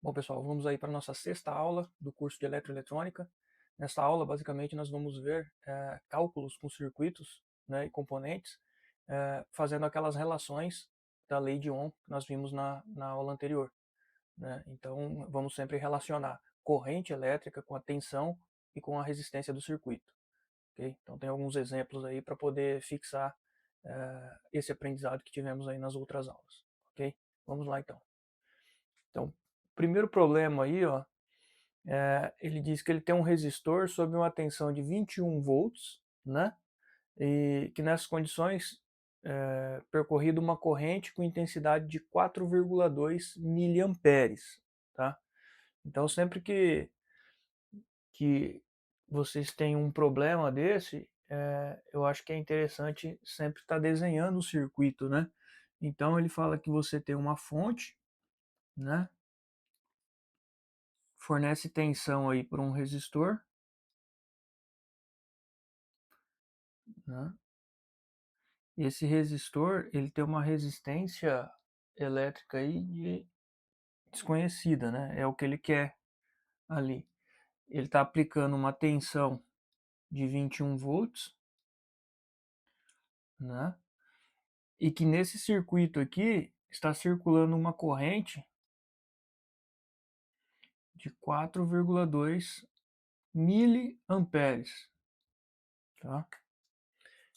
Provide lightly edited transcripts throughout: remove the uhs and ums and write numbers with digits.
Bom, pessoal, vamos aí para a nossa sexta aula do curso de Eletroeletrônica. Nesta aula, basicamente, nós vamos ver cálculos com circuitos, né, e componentes, fazendo aquelas relações da lei de Ohm que nós vimos na aula anterior, né? Então, vamos sempre relacionar corrente elétrica com a tensão e com a resistência do circuito. Okay? Então, tem alguns exemplos aí para poder fixar esse aprendizado que tivemos aí nas outras aulas. Okay? Vamos lá, então. Então, primeiro problema aí, ó, ele diz que ele tem um resistor sob uma tensão de 21 volts, né? E que nessas condições percorrido uma corrente com intensidade de 4,2 miliamperes, tá? Então sempre que vocês têm um problema desse, eu acho que é interessante sempre estar desenhando o circuito, né? Então ele fala que você tem uma fonte, né? Fornece tensão aí por um resistor, né? Esse resistor, ele tem uma resistência elétrica aí desconhecida, né? É o que ele quer ali. Ele está aplicando uma tensão de 21 volts, né? E que nesse circuito aqui está circulando uma corrente de 4,2 miliamperes, tá?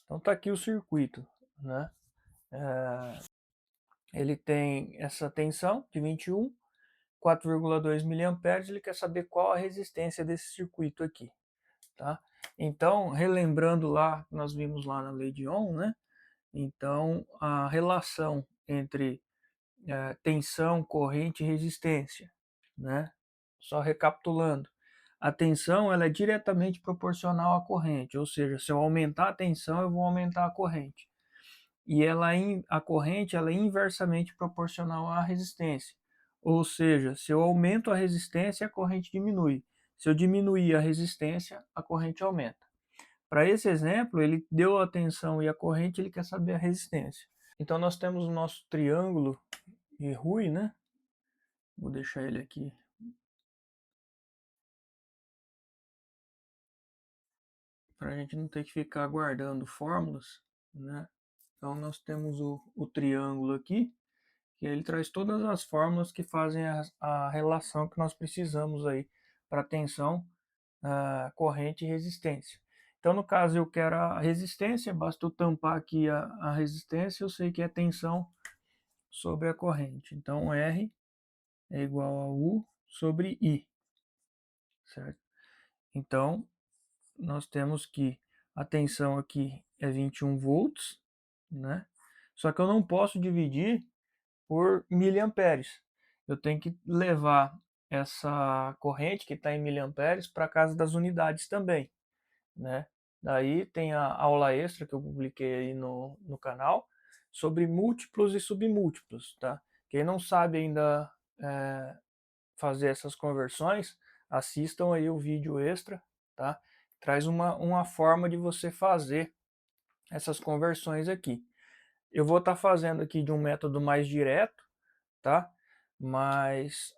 Então tá aqui o circuito, né? Ele tem essa tensão de 21, 4,2 miliamperes, ele quer saber qual a resistência desse circuito aqui, tá? Então, relembrando lá, nós vimos lá na lei de Ohm, né? Então, a relação entre tensão, corrente e resistência, né? Só recapitulando, a tensão ela é diretamente proporcional à corrente, ou seja, se eu aumentar a tensão, eu vou aumentar a corrente. E a corrente ela é inversamente proporcional à resistência. Ou seja, se eu aumento a resistência, a corrente diminui. Se eu diminuir a resistência, a corrente aumenta. Para esse exemplo, ele deu a tensão e a corrente, ele quer saber a resistência. Então nós temos o nosso triângulo de Rui, né? Vou deixar ele aqui para a gente não ter que ficar guardando fórmulas, né? Então nós temos o triângulo aqui, que ele traz todas as fórmulas que fazem a relação que nós precisamos aí para tensão, corrente e resistência. Então no caso eu quero a resistência, basta eu tampar aqui a resistência, eu sei que é tensão sobre a corrente. Então R é igual a U sobre I, certo? Então nós temos que a tensão aqui é 21 volts, né? Só que eu não posso dividir por miliamperes. Eu tenho que levar essa corrente que está em miliamperes para casa das unidades também, né? Daí tem a aula extra que eu publiquei aí no canal sobre múltiplos e submúltiplos, tá? Quem não sabe ainda fazer essas conversões, assistam aí o vídeo extra, tá? Traz uma forma de você fazer essas conversões aqui. Eu vou estar fazendo aqui de um método mais direto, tá? Mas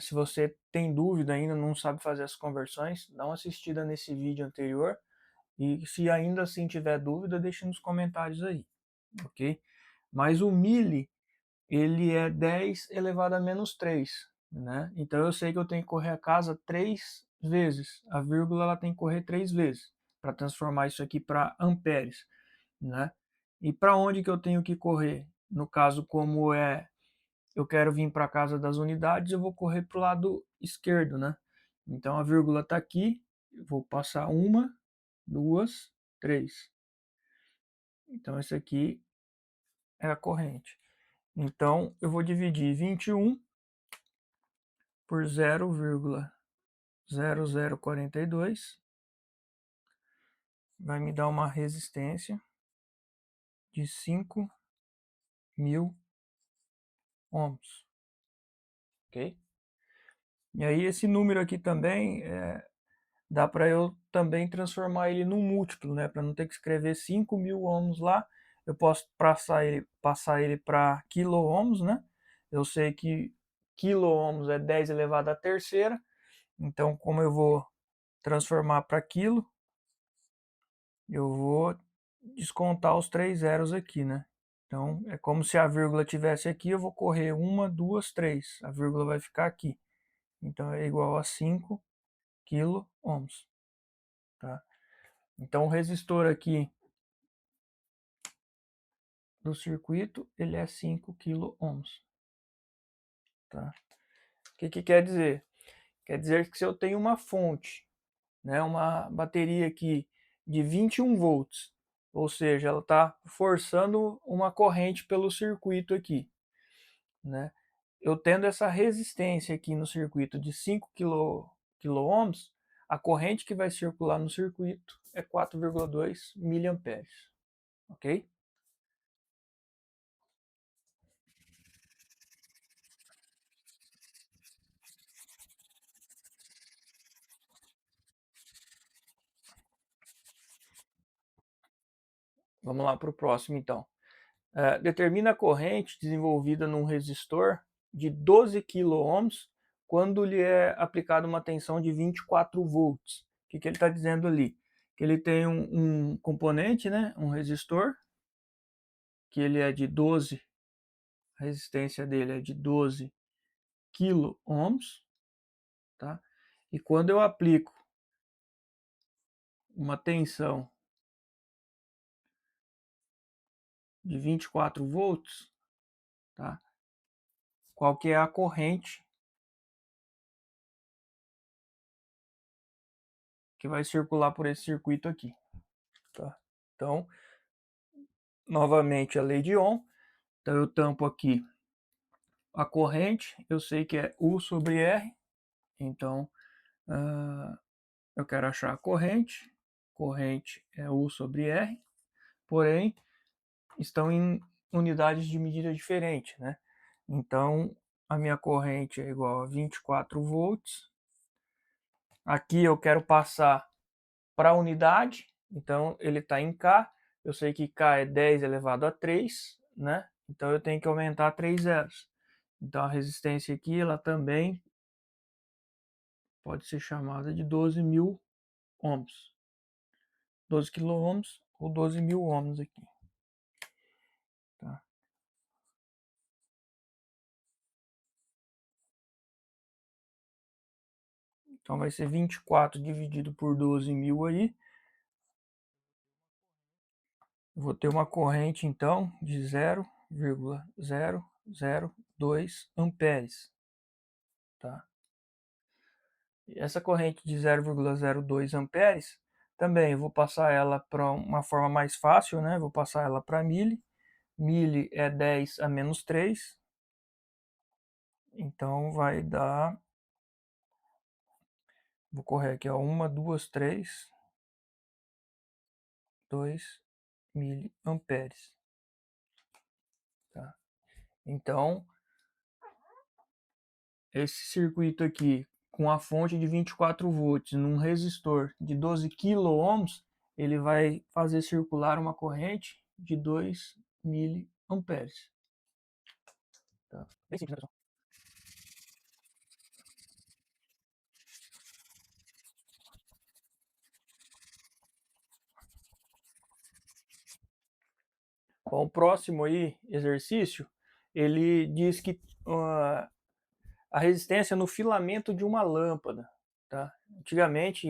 se você tem dúvida ainda, não sabe fazer as conversões, dá uma assistida nesse vídeo anterior e se ainda assim tiver dúvida, deixe nos comentários aí, ok? Mas o mili, ele é 10 elevado a menos 3, né? Então eu sei que eu tenho que correr a casa 3 vezes, a vírgula ela tem que correr 3 vezes para transformar isso aqui para amperes, né? E para onde que eu tenho que correr? No caso, como eu quero vir para casa das unidades, eu vou correr para o lado esquerdo, né? Então a vírgula está aqui, eu vou passar uma, duas, três. Então esse aqui é a corrente. Então eu vou dividir 21 por 0,0042, vai me dar uma resistência de 5.000 ohms, ok? E aí esse número aqui também dá para eu também transformar ele num múltiplo, né? Para não ter que escrever 5.000 ohms lá, eu posso passar ele para quilo ohms, né? Eu sei que quilo-ohms é 10 elevado à terceira. Então, como eu vou transformar para quilo, eu vou descontar os 3 zeros aqui, né? Então, é como se a vírgula tivesse aqui, eu vou correr 1, 2, 3. A vírgula vai ficar aqui. Então, é igual a 5 quilo-ohms. Tá? Então, o resistor aqui do circuito, ele é 5 quilo-ohms. Tá? O que quer dizer? Quer dizer que se eu tenho uma fonte, né, uma bateria aqui de 21 volts, ou seja, ela está forçando uma corrente pelo circuito aqui, né? Eu tendo essa resistência aqui no circuito de 5 quilo-ohms, a corrente que vai circular no circuito é 4,2 miliamperes, ok? Vamos lá para o próximo então. Determina a corrente desenvolvida num resistor de 12 quilo-ohms quando lhe é aplicada uma tensão de 24 volts. O que ele está dizendo ali? Que ele tem um componente, né, um resistor, que ele é de 12, a resistência dele é de 12 quilo-ohms, tá? E quando eu aplico uma tensão de 24 volts, tá? Qual que é a corrente que vai circular por esse circuito aqui, tá? Então, novamente a lei de Ohm. Então eu tampo aqui a corrente, eu sei que é U sobre R, então eu quero achar a corrente é U sobre R, porém estão em unidades de medida diferentes, né? Então a minha corrente é igual a 24 volts. Aqui eu quero passar para a unidade, então ele está em K, eu sei que K é 10 elevado a 3, né? Então eu tenho que aumentar 3 zeros. Então a resistência aqui ela também pode ser chamada de 12.000 ohms. 12 quiloohms ou 12.000 ohms aqui. Tá? Então vai ser 24 dividido por 12.000 aí. Vou ter uma corrente então de 0,002 amperes. Tá? E essa corrente de 0,02 amperes, também eu vou passar ela para uma forma mais fácil, né? Vou passar ela para mili. Mili é 10 a menos 3. Então vai dar, vou correr aqui, ó, 1, 2, 3, 2 miliamperes. Tá? Então, esse circuito aqui, com a fonte de 24 volts, num resistor de 12 quiloohms, ele vai fazer circular uma corrente de 2 miliamperes. Tá? Bem simples, né, pessoal? Bom, o próximo aí, exercício, ele diz que a resistência no filamento de uma lâmpada. Tá? Antigamente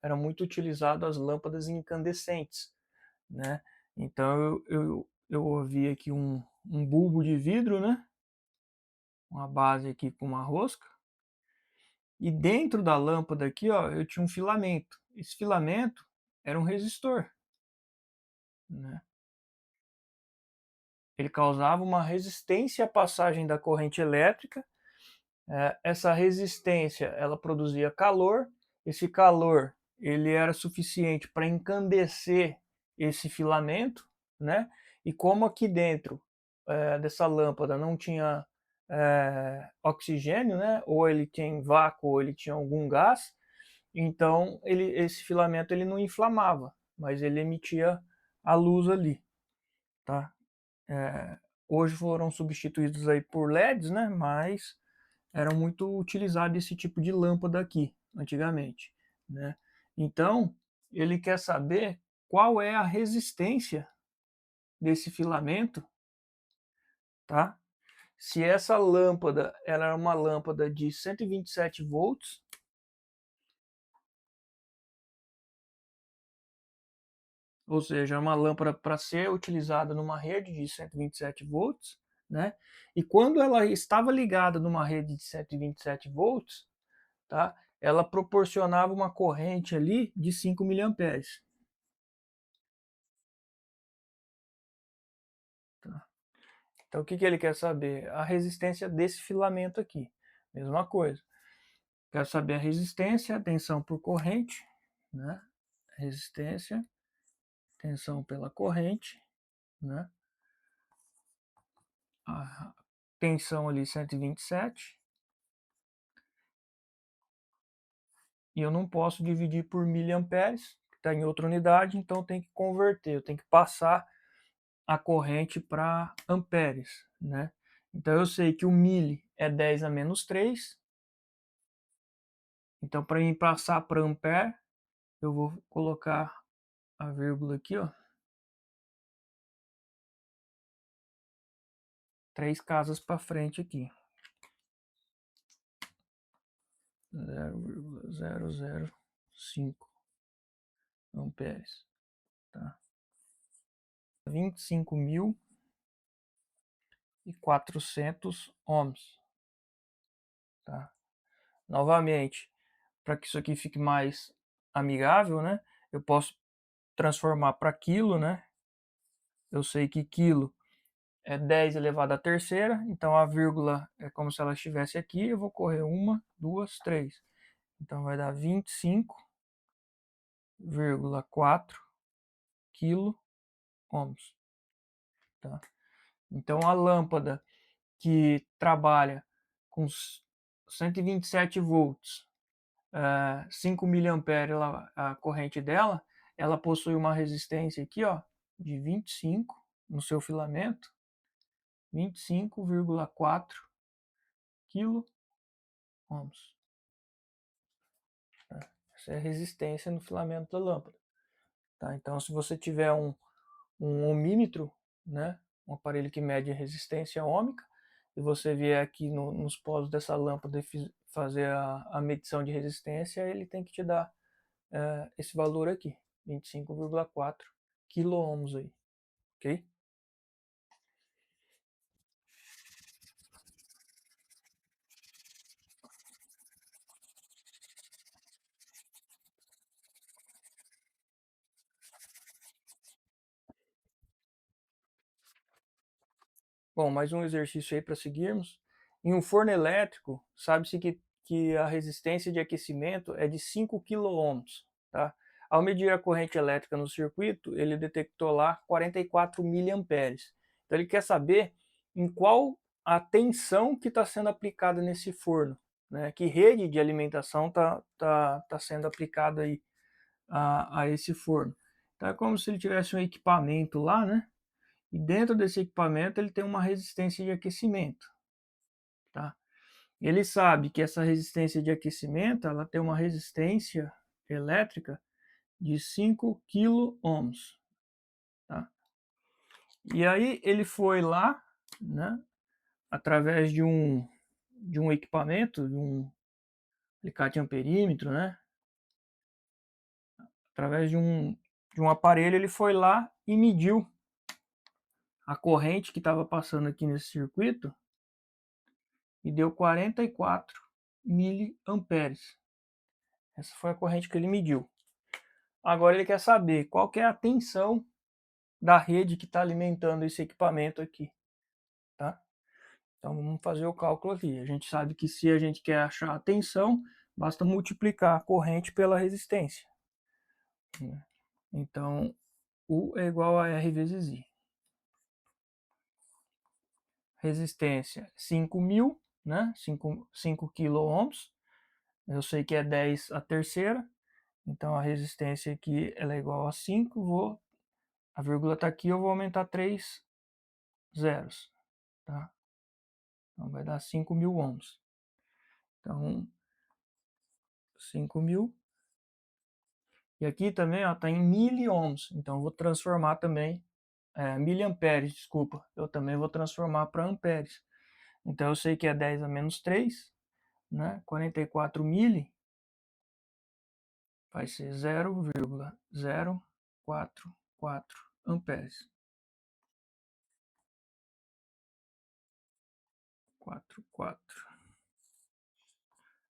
eram muito utilizadas as lâmpadas incandescentes, né? Então eu ouvi aqui um bulbo de vidro, né? Uma base aqui com uma rosca. E dentro da lâmpada aqui, ó, eu tinha um filamento. Esse filamento era um resistor, né? Ele causava uma resistência à passagem da corrente elétrica. Essa resistência ela produzia calor. Esse calor ele era suficiente para encandecer esse filamento, né? E como aqui dentro dessa lâmpada não tinha oxigênio, né? Ou ele tinha vácuo, ou ele tinha algum gás, então esse filamento ele não inflamava, mas ele emitia a luz ali, tá? hoje foram substituídos aí por LEDs, né? Mas era muito utilizado esse tipo de lâmpada aqui, antigamente, né? Então, ele quer saber qual é a resistência desse filamento, tá? Se essa lâmpada, ela é uma lâmpada de 127 volts, ou seja, é uma lâmpada para ser utilizada numa rede de 127 volts, né? E quando ela estava ligada numa rede de 127 volts, tá? Ela proporcionava uma corrente ali de 5 miliamperes. Tá? Então, o que ele quer saber? A resistência desse filamento aqui. Mesma coisa. Quero saber a resistência, a tensão por corrente, né? Resistência, tensão pela corrente, né? A tensão ali 127. E eu não posso dividir por miliamperes, que está em outra unidade, então eu tenho que converter, eu tenho que passar a corrente para amperes, né? Então eu sei que o mili é 10 a menos 3. Então para mim passar para ampere, eu vou colocar a vírgula aqui, ó. 3 casas para frente aqui. 0,005 amperes, tá? 25.400 ohms, tá? Novamente, para que isso aqui fique mais amigável, né? Eu posso transformar para quilo, né? Eu sei que quilo é 10 elevado à terceira, então a vírgula é como se ela estivesse aqui, eu vou correr 1, 2, 3. Então vai dar 25,4 quilo ohms. Tá? Então a lâmpada que trabalha com 127 volts, 5 miliamperes a corrente dela, ela possui uma resistência aqui, ó, de 25 no seu filamento, 25,4 quilo ohms. Essa é a resistência no filamento da lâmpada. Tá? Então, se você tiver um ohmímetro, né, um aparelho que mede a resistência ohmica, e você vier aqui nos polos dessa lâmpada e fazer a medição de resistência, ele tem que te dar esse valor aqui, 25,4 kΩ aí, ok? Bom, mais um exercício aí para seguirmos. Em um forno elétrico, sabe-se que a resistência de aquecimento é de 5 kΩ. Tá? Ao medir a corrente elétrica no circuito, ele detectou lá 44 miliamperes. Então ele quer saber em qual a tensão que está sendo aplicada nesse forno, né? Que rede de alimentação tá sendo aplicada aí a esse forno. Então é como se ele tivesse um equipamento lá, né? E dentro desse equipamento ele tem uma resistência de aquecimento, tá? Ele sabe que essa resistência de aquecimento, ela tem uma resistência elétrica de 5 kΩ, tá? E aí ele foi lá, né, através de um equipamento, de um alicate amperímetro, né, através de um aparelho, ele foi lá e mediu a corrente que estava passando aqui nesse circuito e deu 44 miliamperes. Essa foi a corrente que ele mediu. Agora ele quer saber qual que é a tensão da rede que está alimentando esse equipamento aqui, tá? Então vamos fazer o cálculo aqui. A gente sabe que se a gente quer achar a tensão, basta multiplicar a corrente pela resistência. Então U é igual a R vezes I. Resistência 5.000, né? 5 kΩ. Eu sei que é 10 a terceira. Então a resistência aqui ela é igual a 5. A vírgula está aqui, eu vou aumentar 3 zeros. tá? Então vai dar 5.000 ohms. Então, 5.000. E aqui também está em miliohms, então eu vou transformar também, miliamperes, desculpa, eu também vou transformar para amperes. Então eu sei que é 10 a menos 3, né? 44 mili vai ser 0,044 amperes. 44.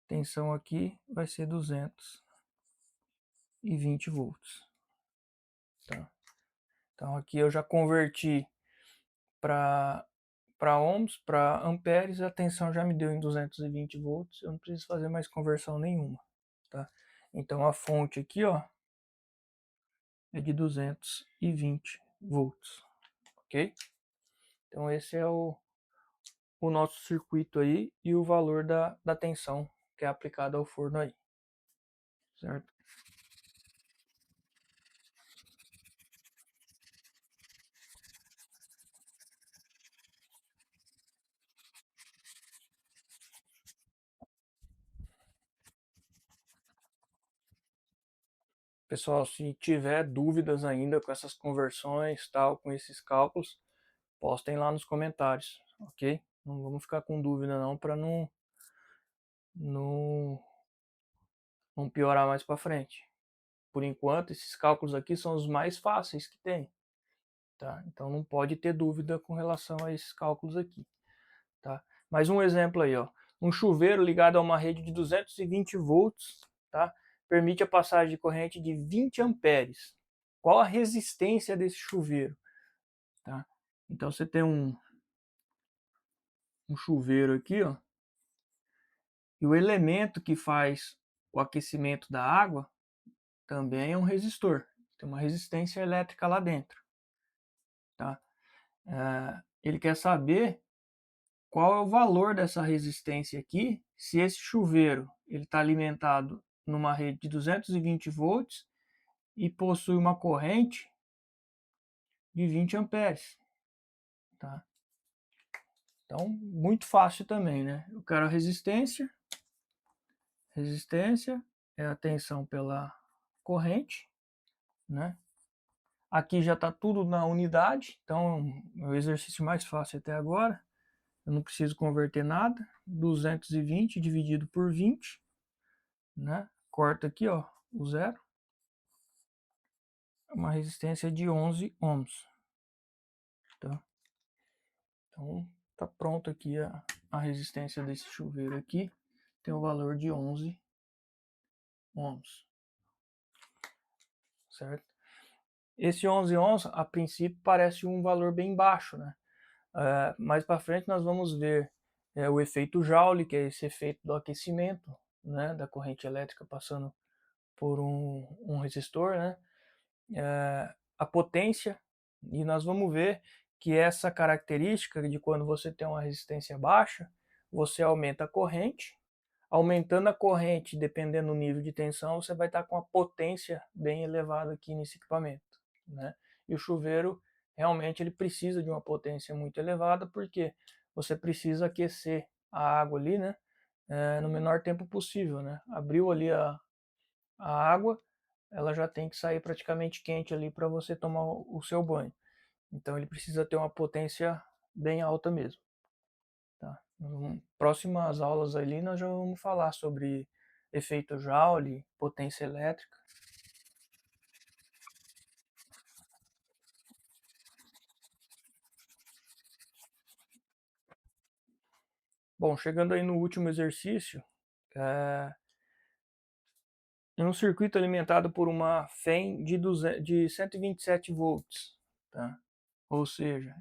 Tensão aqui vai ser 220 volts. Tá? Então aqui eu já converti para ohms, para amperes, a tensão já me deu em 220 volts, eu não preciso fazer mais conversão nenhuma, tá? Então a fonte aqui, ó, é de 220 volts, ok? Então esse é o nosso circuito aí e o valor da tensão que é aplicada ao forno aí, certo? Pessoal, se tiver dúvidas ainda com essas conversões, tal, com esses cálculos, postem lá nos comentários, ok? Não vamos ficar com dúvida não, para não, não piorar mais para frente. Por enquanto, esses cálculos aqui são os mais fáceis que tem, tá? Então não pode ter dúvida com relação a esses cálculos aqui, tá? Mais um exemplo aí, ó. Um chuveiro ligado a uma rede de 220 volts, tá? Permite a passagem de corrente de 20 amperes. Qual a resistência desse chuveiro, tá? Então você tem um chuveiro aqui, ó, e o elemento que faz o aquecimento da água também é um resistor. Tem uma resistência elétrica lá dentro, tá? Ele quer saber qual é o valor dessa resistência aqui, se esse chuveiro ele está alimentado numa rede de 220 volts e possui uma corrente de 20 amperes, tá? Então, muito fácil também, né? Eu quero a resistência. Resistência é a tensão pela corrente, né? Aqui já está tudo na unidade, então é o exercício mais fácil até agora. Eu não preciso converter nada. 220 dividido por 20, né? Corta aqui, ó, o zero. Uma resistência de 11 ohms. Tá? Então, tá pronto aqui a resistência desse chuveiro aqui. Tem o valor de 11 ohms. Certo? Esse 11 ohms, a princípio, parece um valor bem baixo, né? Mais para frente nós vamos ver o efeito Joule, que é esse efeito do aquecimento, né, da corrente elétrica passando por um resistor, né? A potência, e nós vamos ver que essa característica de quando você tem uma resistência baixa, você aumenta a corrente. Aumentando a corrente, dependendo do nível de tensão, você vai estar com a potência bem elevada aqui nesse equipamento, né? E o chuveiro, realmente, ele precisa de uma potência muito elevada, porque você precisa aquecer a água ali, né? No menor tempo possível, né? Abriu ali a água, ela já tem que sair praticamente quente ali para você tomar o seu banho. Então ele precisa ter uma potência bem alta mesmo. Tá? Próximas aulas ali nós já vamos falar sobre efeito Joule, potência elétrica. Bom, chegando aí no último exercício, em um circuito alimentado por uma FEM de 127 volts, tá? Ou seja,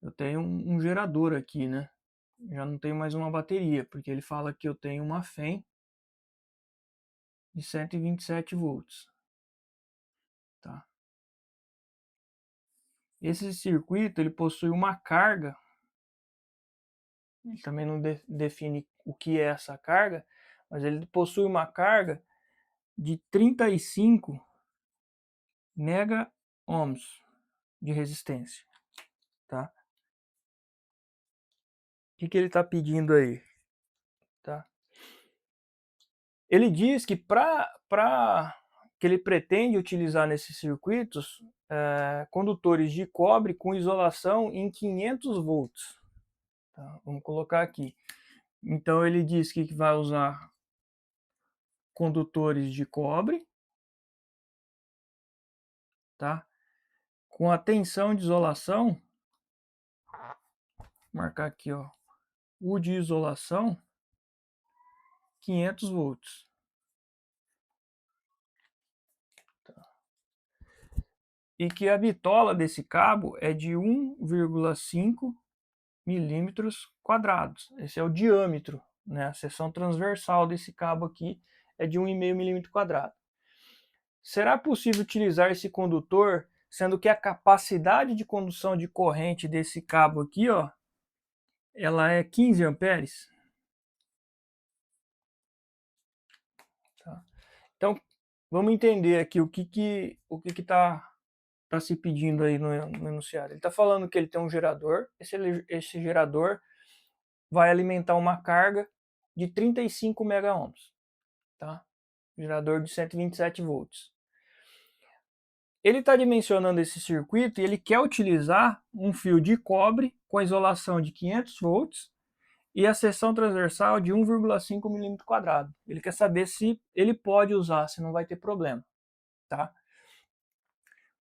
eu tenho um gerador aqui, né? Já não tenho mais uma bateria, porque ele fala que eu tenho uma FEM de 127 volts, tá? Esse circuito ele possui uma carga, ele também não define o que é essa carga, mas ele possui uma carga de 35 mega ohms de resistência, tá? que ele está pedindo aí? Tá? Ele diz que que ele pretende utilizar nesses circuitos condutores de cobre com isolação em 500 volts. Tá? Vamos colocar aqui. Então ele diz que vai usar condutores de cobre, tá? Com a tensão de isolação, vou marcar aqui, ó, o de isolação 500 volts. E que a bitola desse cabo é de 1,5 milímetros quadrados. Esse é o diâmetro, né? A seção transversal desse cabo aqui é de 1,5 milímetro quadrado. Será possível utilizar esse condutor, sendo que a capacidade de condução de corrente desse cabo aqui, ó, ela é 15 amperes? Tá? Então, vamos entender aqui o que tá se pedindo aí no enunciado. Ele está falando que ele tem um gerador, esse gerador vai alimentar uma carga de 35 megaohms, tá? Gerador de 127 volts. Ele está dimensionando esse circuito e ele quer utilizar um fio de cobre com a isolação de 500 volts e a seção transversal de 1,5 milímetro quadrado. Ele quer saber se ele pode usar, se não vai ter problema, tá?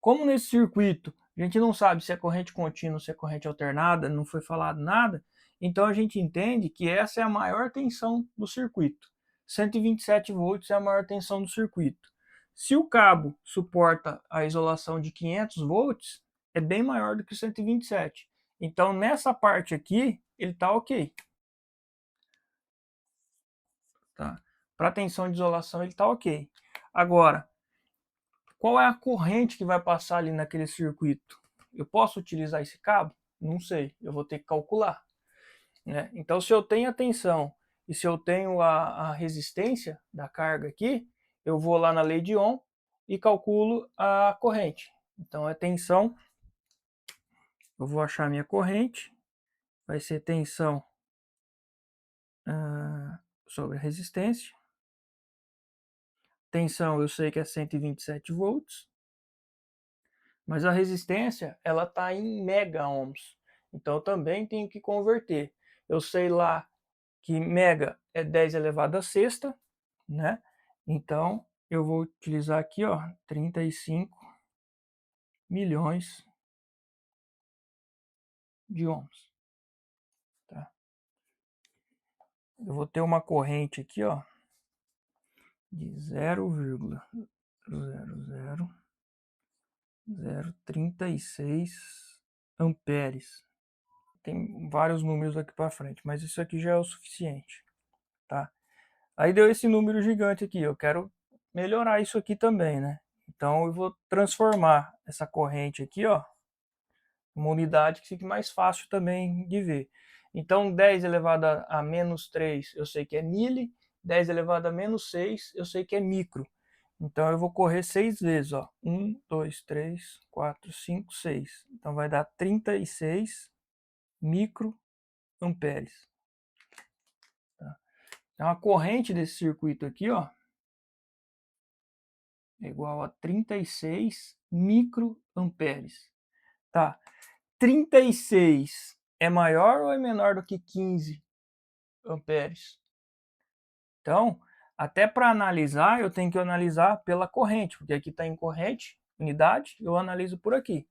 Como nesse circuito a gente não sabe se é corrente contínua ou se é corrente alternada, não foi falado nada, então a gente entende que essa é a maior tensão do circuito. 127 volts é a maior tensão do circuito. Se o cabo suporta a isolação de 500 volts, é bem maior do que 127. Então nessa parte aqui, ele está ok. Tá? Para tensão de isolação, ele está ok. Agora, qual é a corrente que vai passar ali naquele circuito? Eu posso utilizar esse cabo? Não sei, eu vou ter que calcular, né? Então, se eu tenho a tensão e se eu tenho a resistência da carga aqui, eu vou lá na lei de Ohm e calculo a corrente. Então, é tensão, eu vou achar minha corrente, vai ser tensão sobre a resistência. Tensão eu sei que é 127 volts. Mas a resistência, ela está em mega ohms. Então eu também tenho que converter. Eu sei lá que mega é 10 elevado a sexta, né? Então eu vou utilizar aqui, ó, 35 milhões de ohms. Tá? Eu vou ter uma corrente aqui, ó, de 0,00036 amperes. Tem vários números aqui para frente, mas isso aqui já é o suficiente, tá? Aí deu esse número gigante aqui, eu quero melhorar isso aqui também, né? Então eu vou transformar essa corrente aqui, ó, uma unidade que fique mais fácil também de ver. Então 10 elevado a menos 3 eu sei que é mili, 10 elevado a menos 6 eu sei que é micro. Então eu vou correr 6 vezes, ó. 1, 2, 3, 4, 5, 6. Então vai dar 36 microamperes. Tá? Então a corrente desse circuito aqui, ó, é igual a 36 microamperes. Tá? 36 é maior ou é menor do que 15 amperes? Então, até para analisar, eu tenho que analisar pela corrente, porque aqui está em corrente, unidade, eu analiso por aqui.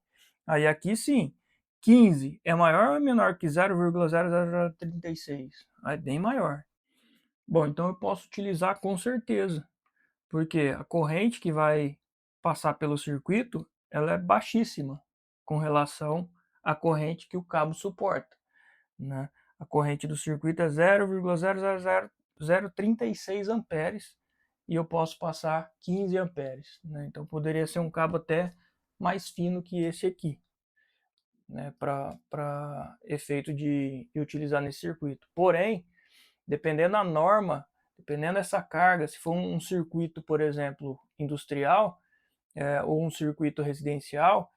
Aí aqui sim, 15 é maior ou é menor que 0,0036? É bem maior. Bom, então eu posso utilizar com certeza, porque a corrente que vai passar pelo circuito, ela é baixíssima com relação à corrente que o cabo suporta, né? A corrente do circuito é 0,00036 amperes e eu posso passar 15 amperes, né? Então poderia ser um cabo até mais fino que esse aqui, né? Para efeito de utilizar nesse circuito. Porém, dependendo da norma, dependendo dessa carga, se for um circuito, por exemplo, industrial, ou um circuito residencial,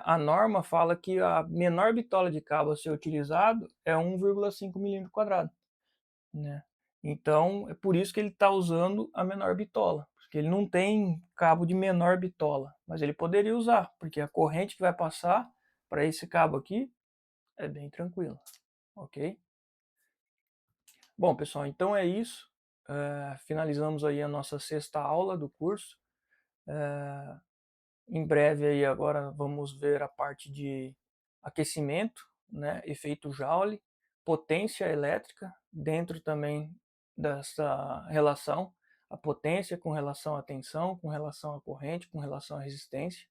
a norma fala que a menor bitola de cabo a ser utilizado é 1,5 milímetro quadrado, né? Então, é por isso que ele está usando a menor bitola, porque ele não tem cabo de menor bitola, mas ele poderia usar, porque a corrente que vai passar para esse cabo aqui é bem tranquila, ok? Bom, pessoal, então é isso. Finalizamos aí a nossa 6ª aula do curso. Em breve aí agora vamos ver a parte de aquecimento, né, efeito Joule, potência elétrica, dentro também dessa relação, a potência com relação à tensão, com relação à corrente, com relação à resistência,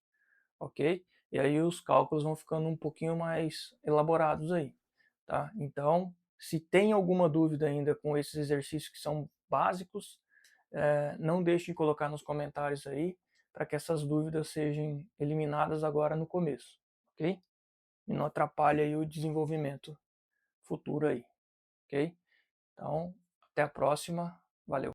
ok? E aí os cálculos vão ficando um pouquinho mais elaborados aí, tá? Então, se tem alguma dúvida ainda com esses exercícios que são básicos, não deixe de colocar nos comentários aí, para que essas dúvidas sejam eliminadas agora no começo, ok? E não atrapalhe aí o desenvolvimento futuro aí, ok? Então, até a próxima, valeu!